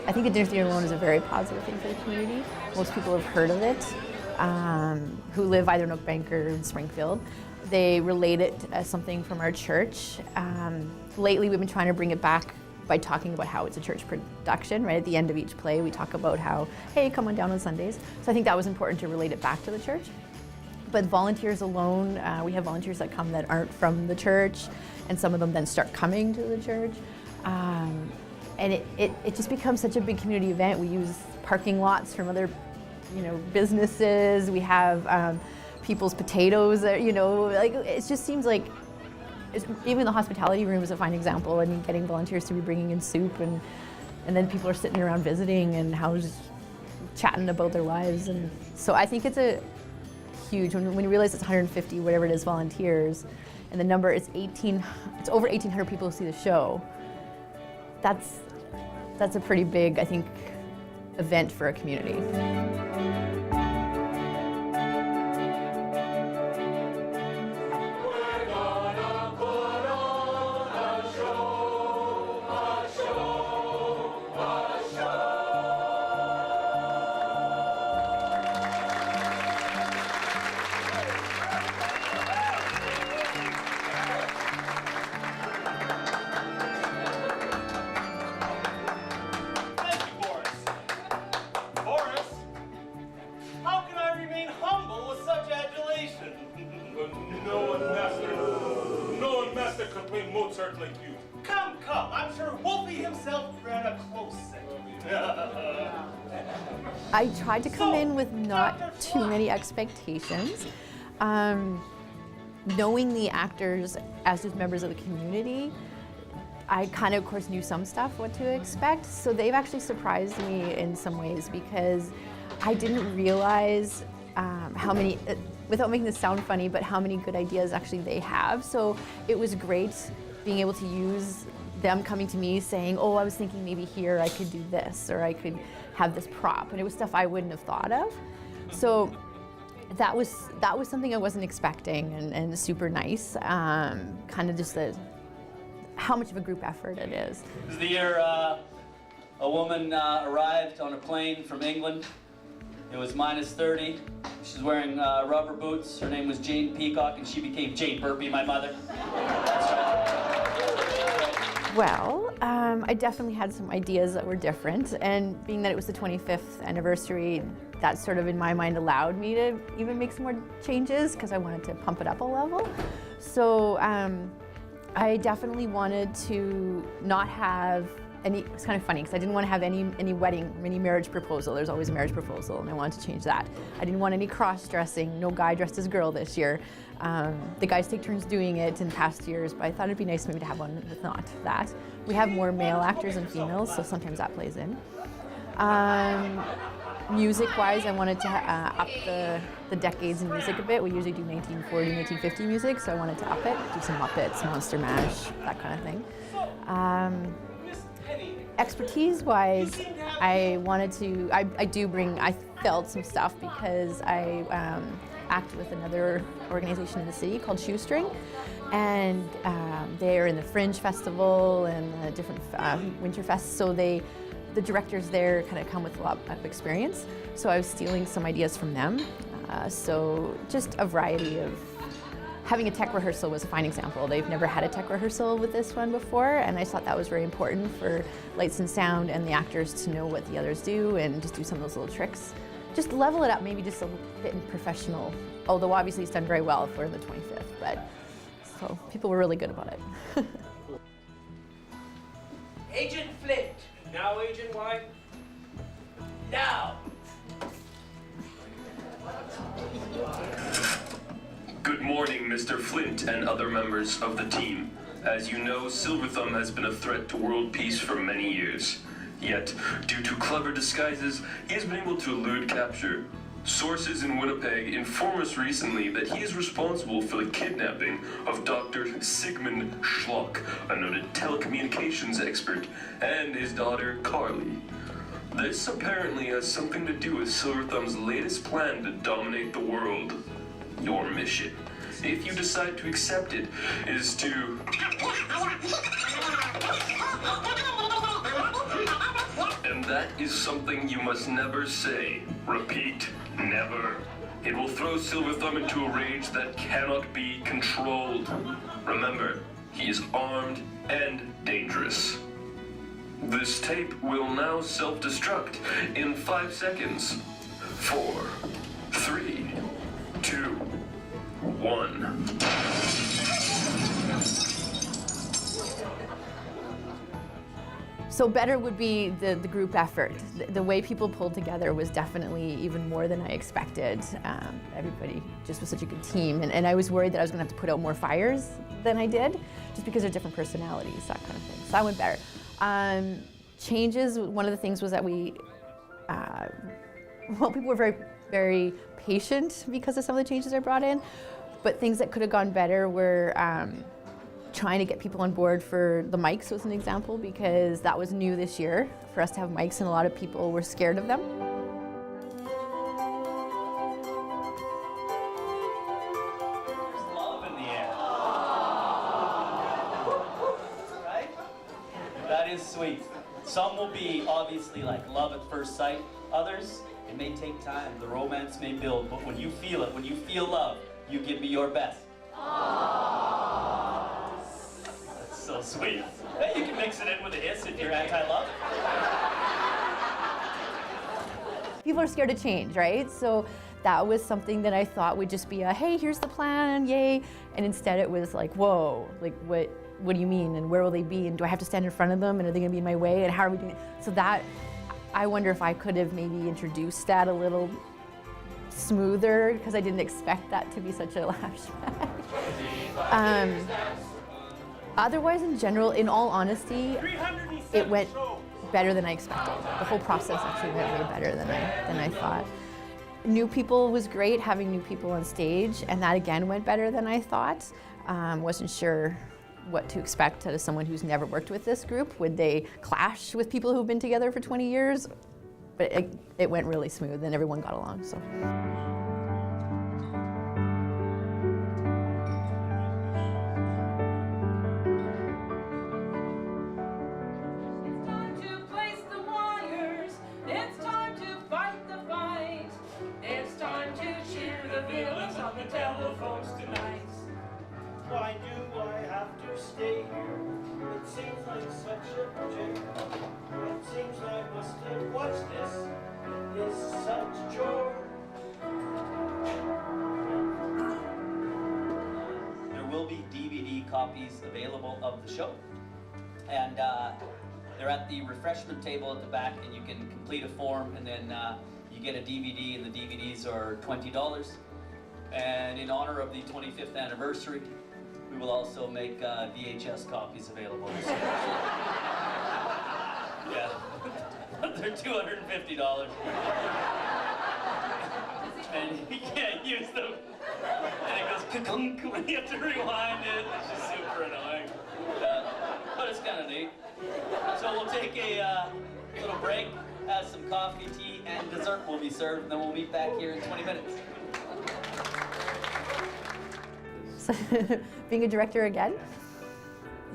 I think Dinner Theater Alone is a very positive thing for the community. Most people have heard of it, who live either in Oakbank or in Springfield. They relate it as something from our church. Lately, we've been trying to bring it back by talking about how it's a church production. Right at the end of each play, we talk about how, hey, come on down on Sundays. So I think that was important to relate it back to the church. But volunteers alone, we have volunteers that come that aren't from the church, and some of them then start coming to the church. And it just becomes such a big community event. We use parking lots from other, businesses. We have people's potatoes, like it just seems like, even the hospitality room is a fine example. I mean, getting volunteers to be bringing in soup, and then people are sitting around visiting and chatting about their lives. And so I think it's a huge, when you realize it's 150, whatever it is, volunteers, and the number is it's over 1,800 people who see the show. That's a pretty big, I think, event for a community. Like you. Come, I'm sure Wolfie himself ran a close second. I tried to come in with not too many expectations. Knowing the actors as just members of the community, I kind of course, knew some stuff, what to expect. So they've actually surprised me in some ways, because I didn't realize how many, without making this sound funny, but how many good ideas actually they have. So it was great being able to use them coming to me saying, oh, I was thinking maybe here I could do this, or I could have this prop, and it was stuff I wouldn't have thought of. So that was something I wasn't expecting, and super nice. Kind of just how much of a group effort it is. This is the year a woman arrived on a plane from England. It was -30. She's wearing rubber boots. Her name was Jane Peacock, and she became Jane Burpee, my mother. Well, I definitely had some ideas that were different, and being that it was the 25th anniversary, that sort of in my mind allowed me to even make some more changes, because I wanted to pump it up a level. So I definitely wanted to not have any, it's kind of funny because I didn't want to have any wedding, any marriage proposal. There's always a marriage proposal, and I wanted to change that. I didn't want any cross-dressing, no guy dressed as girl this year. The guys take turns doing it in past years, but I thought it'd be nice maybe to have one with not that. We have more male actors than females, so sometimes that plays in. Music-wise, I wanted to up the decades in music a bit. We usually do 1940, 1950 music, so I wanted to up it, do some Muppets, Monster Mash, that kind of thing. Expertise-wise, I felt some stuff because I act with another organization in the city called Shoestring, and they're in the Fringe Festival and the different winter fests, so the directors there kind of come with a lot of experience. So I was stealing some ideas from them. So just a variety of, having a tech rehearsal was a fine example. They've never had a tech rehearsal with this one before, and I thought that was very important for lights and sound and the actors to know what the others do and just do some of those little tricks. Just level it up, maybe just a bit in professional, although obviously it's done very well for the 25th, but so people were really good about it. Agent Flint. Now, Agent White. Now. Good morning, Mr. Flint and other members of the team. As you know, Silverthumb has been a threat to world peace for many years. Yet, due to clever disguises, he has been able to elude capture. Sources in Winnipeg inform us recently that he is responsible for the kidnapping of Dr. Sigmund Schlock, a noted telecommunications expert, and his daughter, Carly. This apparently has something to do with Silverthumb's latest plan to dominate the world. Your mission, if you decide to accept it, is to... And that is something you must never say. Repeat, never. It will throw Silver Thumb into a rage that cannot be controlled. Remember, he is armed and dangerous. This tape will now self-destruct in 5 seconds. 4, 3, 2, 1. So better would be the group effort. The way people pulled together was definitely even more than I expected. Everybody just was such a good team. And I was worried that I was gonna have to put out more fires than I did, just because of different personalities, that kind of thing. So that went better. Changes, one of the things was that people were very, very patient because of some of the changes I brought in. But things that could have gone better were trying to get people on board for the mics was an example, because that was new this year for us to have mics, and a lot of people were scared of them. There's love in the air. Right? That is sweet. Some will be obviously like love at first sight. Others, it may take time. The romance may build, but when you feel it, when you feel love, you give me your best. That's so sweet. Hey, you can mix it in with a hiss if you're anti-love. People are scared to change, right? So that was something that I thought would just be a, hey, here's the plan, yay. And instead it was like, whoa, like what do you mean? And where will they be? And do I have to stand in front of them? And are they gonna be in my way? And how are we doing it? So that, I wonder if I could have maybe introduced that a little smoother, because I didn't expect that to be such a lashback. Otherwise, in general, in all honesty, it went better than I expected. The whole process actually went way better than I thought. New people was great, having new people on stage, and that again went better than I thought. Wasn't sure what to expect out of someone who's never worked with this group. Would they clash with people who've been together for 20 years? But it went really smooth and everyone got along, so. Why do I have to stay here? It seems like such a project. It seems I must have watched this. It is such joy. There will be DVD copies available of the show. And they're at the refreshment table at the back, and you can complete a form, and then you get a DVD, and the DVDs are $20. And in honor of the 25th anniversary, we will also make VHS copies available this year. Yeah, they're $250. And you can't use them. And it goes ka-kunk when you have to rewind it. It's just super annoying. But it's kind of neat. So we'll take a little break, have some coffee, tea, and dessert will be served, and then we'll meet back here in 20 minutes. Being a director again?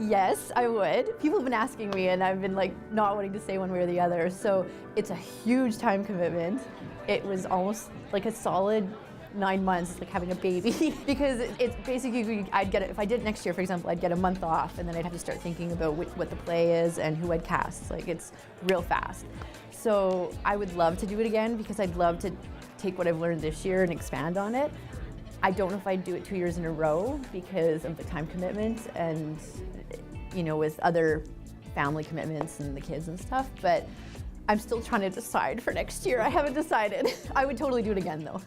Yes, I would. People have been asking me, and I've been like not wanting to say one way or the other. So it's a huge time commitment. It was almost like a solid 9 months. It's like having a baby because it's basically I'd get it if I did it next year, for example. I'd get a month off, and then I'd have to start thinking about what the play is and who I'd cast. Like it's real fast. So I would love to do it again because I'd love to take what I've learned this year and expand on it. I don't know if I'd do it 2 years in a row because of the time commitment and, you know, with other family commitments and the kids and stuff, but I'm still trying to decide for next year. I haven't decided. I would totally do it again though.